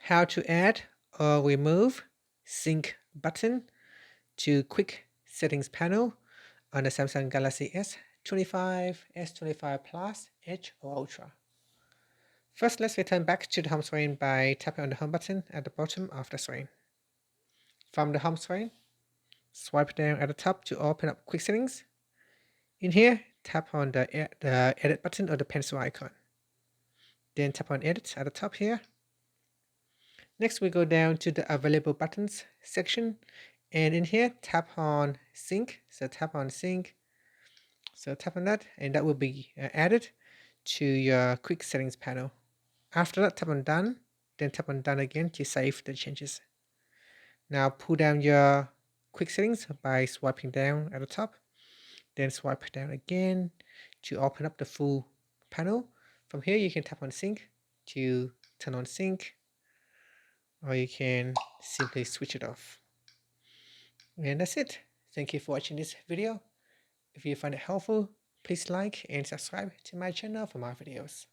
how to add or remove sync button to quick settings panel on the Samsung Galaxy S25, S25 Plus, Edge or Ultra. First, let's return back to the home screen by tapping on the home button at the bottom of the screen. From the home screen, swipe down at the top to open up quick settings. In here, tap on the edit button or the pencil icon. Then tap on edit at the top here. Next, we go down to the available buttons section, and in here tap on sync. So tap on sync. So tap on that, and that will be added to your quick settings panel. After that, tap on done, then tap on done again to save the changes. Now pull down your quick settings by swiping down at the top, then swipe down again to open up the full panel. From here, you can tap on sync to turn on sync, or you can simply switch it off. And that's it. Thank you for watching this video. If you find it helpful, please like and subscribe to my channel for more videos.